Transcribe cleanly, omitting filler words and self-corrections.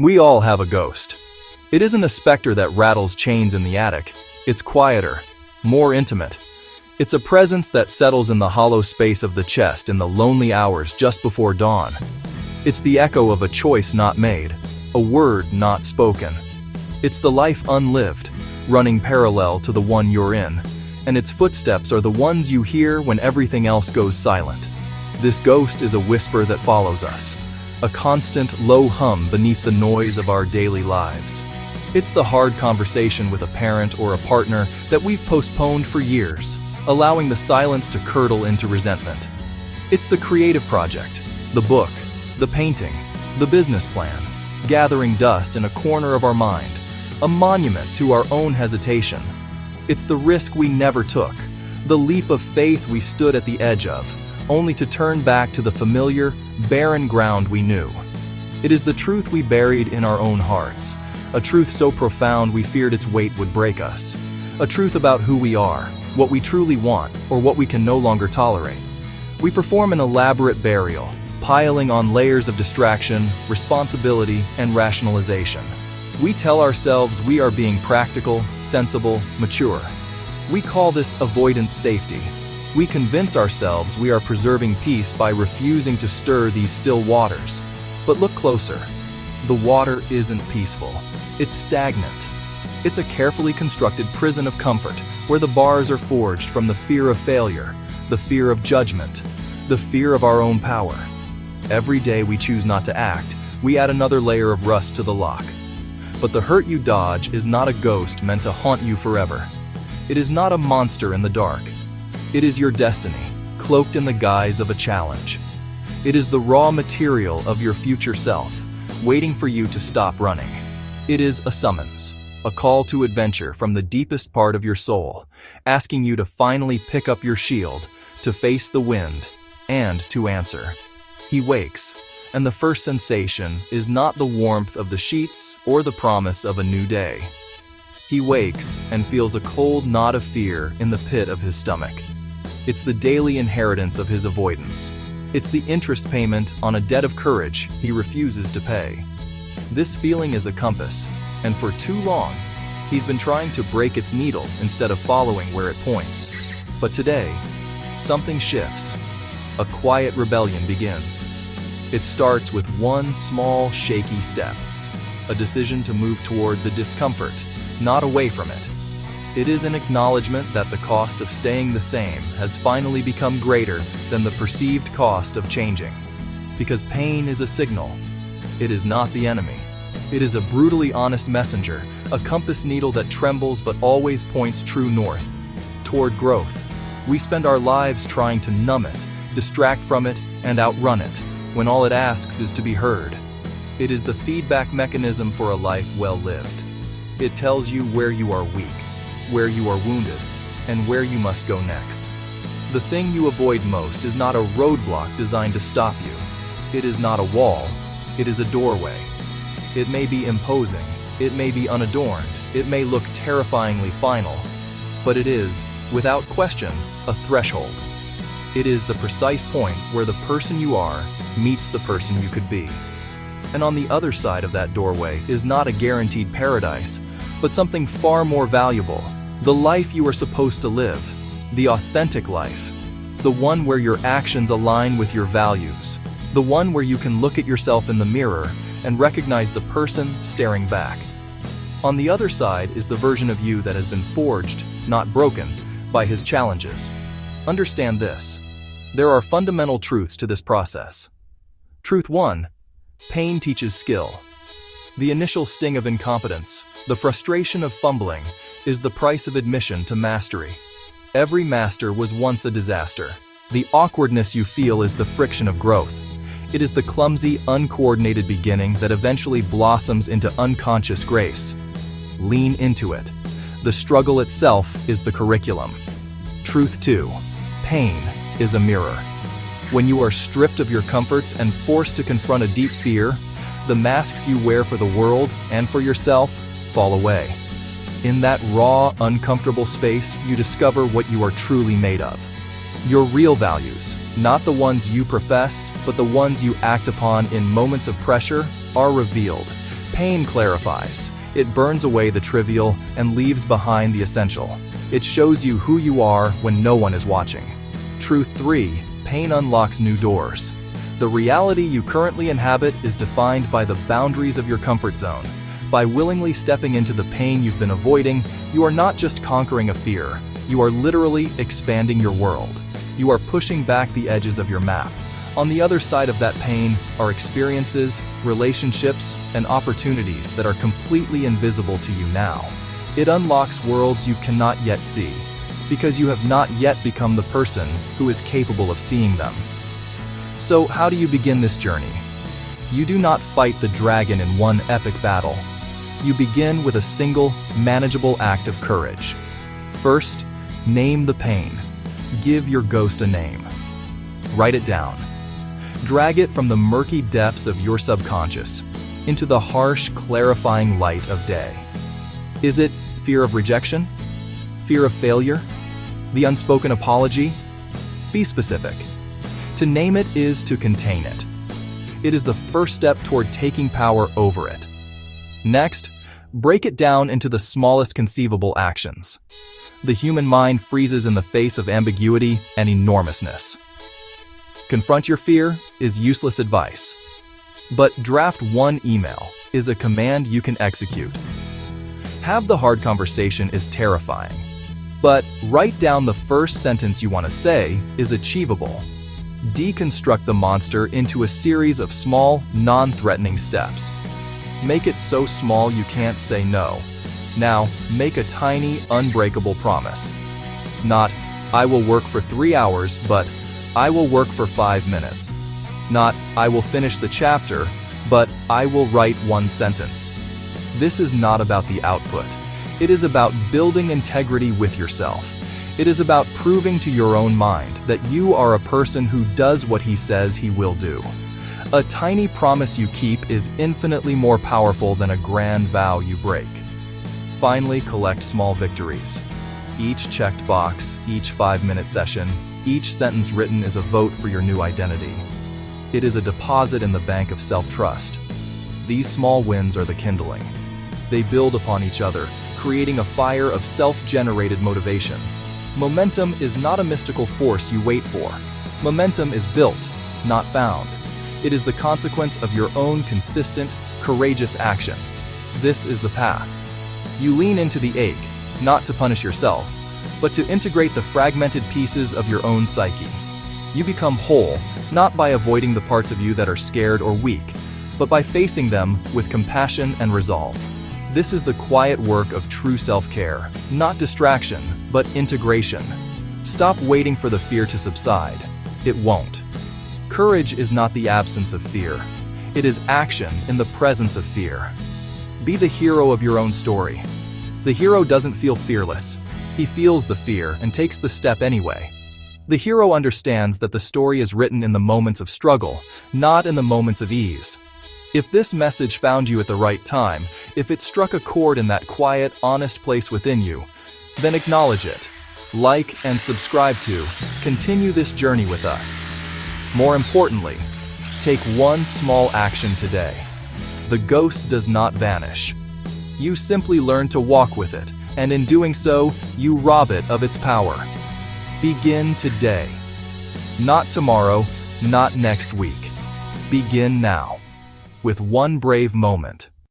We all have a ghost. It isn't a specter that rattles chains in the attic. It's quieter, more intimate. It's a presence that settles in the hollow space of the chest in the lonely hours just before dawn. It's the echo of a choice not made, a word not spoken. It's the life unlived, running parallel to the one you're in, and its footsteps are the ones you hear when everything else goes silent. This ghost is a whisper that follows us, a constant low hum beneath the noise of our daily lives. It's the hard conversation with a parent or a partner that we've postponed for years, allowing the silence to curdle into resentment. It's the creative project, the book, the painting, the business plan, gathering dust in a corner of our mind, a monument to our own hesitation. It's the risk we never took, the leap of faith we stood at the edge of, only to turn back to the familiar, barren ground we knew. It is the truth we buried in our own hearts, a truth so profound we feared its weight would break us, a truth about who we are, what we truly want, or what we can no longer tolerate. We perform an elaborate burial, piling on layers of distraction, responsibility, and rationalization. We tell ourselves we are being practical, sensible, mature. We call this avoidance safety. We convince ourselves we are preserving peace by refusing to stir these still waters. But look closer. The water isn't peaceful. It's stagnant. It's a carefully constructed prison of comfort where the bars are forged from the fear of failure, the fear of judgment, the fear of our own power. Every day we choose not to act, we add another layer of rust to the lock. But the hurt you dodge is not a ghost meant to haunt you forever. It is not a monster in the dark. It is your destiny, cloaked in the guise of a challenge. It is the raw material of your future self, waiting for you to stop running. It is a summons, a call to adventure from the deepest part of your soul, asking you to finally pick up your shield, to face the wind, and to answer. He wakes, and the first sensation is not the warmth of the sheets or the promise of a new day. He wakes and feels a cold knot of fear in the pit of his stomach. It's the daily inheritance of his avoidance. It's the interest payment on a debt of courage he refuses to pay. This feeling is a compass, and for too long, he's been trying to break its needle instead of following where it points. But today, something shifts. A quiet rebellion begins. It starts with one small, shaky step, a decision to move toward the discomfort, not away from it. It is an acknowledgement that the cost of staying the same has finally become greater than the perceived cost of changing. Because pain is a signal. It is not the enemy. It is a brutally honest messenger, a compass needle that trembles but always points true north, toward growth. We spend our lives trying to numb it, distract from it, and outrun it, when all it asks is to be heard. It is the feedback mechanism for a life well lived. It tells you where you are weak, where you are wounded, and where you must go next. The thing you avoid most is not a roadblock designed to stop you. It is not a wall, it is a doorway. It may be imposing, it may be unadorned, it may look terrifyingly final, but it is, without question, a threshold. It is the precise point where the person you are meets the person you could be. And on the other side of that doorway is not a guaranteed paradise, but something far more valuable. The life you are supposed to live, the authentic life, the one where your actions align with your values, the one where you can look at yourself in the mirror and recognize the person staring back. On the other side is the version of you that has been forged, not broken, by his challenges. Understand this. There are fundamental truths to this process. Truth 1. Pain teaches skill. The initial sting of incompetence, the frustration of fumbling, is the price of admission to mastery. Every master was once a disaster. The awkwardness you feel is the friction of growth. It is the clumsy, uncoordinated beginning that eventually blossoms into unconscious grace. Lean into it. The struggle itself is the curriculum. Truth 2. Pain is a mirror. When you are stripped of your comforts and forced to confront a deep fear, the masks you wear for the world and for yourself fall away. In that raw, uncomfortable space, you discover what you are truly made of. Your real values, not the ones you profess, but the ones you act upon in moments of pressure, are revealed. pain clarifies. It burns away the trivial and leaves behind the essential. It shows you who you are when no one is watching. Truth 3. Pain unlocks new doors. The reality you currently inhabit is defined by the boundaries of your comfort zone. By willingly stepping into the pain you've been avoiding, you are not just conquering a fear, you are literally expanding your world. You are pushing back the edges of your map. On the other side of that pain are experiences, relationships, and opportunities that are completely invisible to you now. It unlocks worlds you cannot yet see, because you have not yet become the person who is capable of seeing them. So, how do you begin this journey? You do not fight the dragon in one epic battle. You begin with a single, manageable act of courage. First, name the pain. Give your ghost a name. Write it down. Drag it from the murky depths of your subconscious into the harsh, clarifying light of day. Is it fear of rejection? Fear of failure? The unspoken apology? Be specific. To name it is to contain it. It is the first step toward taking power over it. Next, break it down into the smallest conceivable actions. The human mind freezes in the face of ambiguity and enormousness. Confront your fear is useless advice. But draft one email is a command you can execute. Have the hard conversation is terrifying. But write down the first sentence you want to say is achievable. Deconstruct the monster into a series of small, non-threatening steps. Make it so small you can't say no. Now, make a tiny, unbreakable promise. Not, I will work for 3 hours, but I will work for 5 minutes. Not, I will finish the chapter, but I will write 1 sentence. This is not about the output. It is about building integrity with yourself. It is about proving to your own mind that you are a person who does what he says he will do. A tiny promise you keep is infinitely more powerful than a grand vow you break. Finally, collect small victories. Each checked box, each 5-minute session, each sentence written is a vote for your new identity. It is a deposit in the bank of self-trust. These small wins are the kindling. They build upon each other, creating a fire of self-generated motivation. Momentum is not a mystical force you wait for. Momentum is built, not found. It is the consequence of your own consistent, courageous action. This is the path. You lean into the ache, not to punish yourself, but to integrate the fragmented pieces of your own psyche. You become whole, not by avoiding the parts of you that are scared or weak, but by facing them with compassion and resolve. This is the quiet work of true self-care, not distraction, but integration. Stop waiting for the fear to subside. It won't. Courage is not the absence of fear. It is action in the presence of fear. Be the hero of your own story. The hero doesn't feel fearless. He feels the fear and takes the step anyway. The hero understands that the story is written in the moments of struggle, not in the moments of ease. If this message found you at the right time, if it struck a chord in that quiet, honest place within you, then acknowledge it. Like and subscribe to continue this journey with us. More importantly, take one small action today. The ghost does not vanish. You simply learn to walk with it, and in doing so, you rob it of its power. Begin today. Not tomorrow, not next week. Begin now. With one brave moment.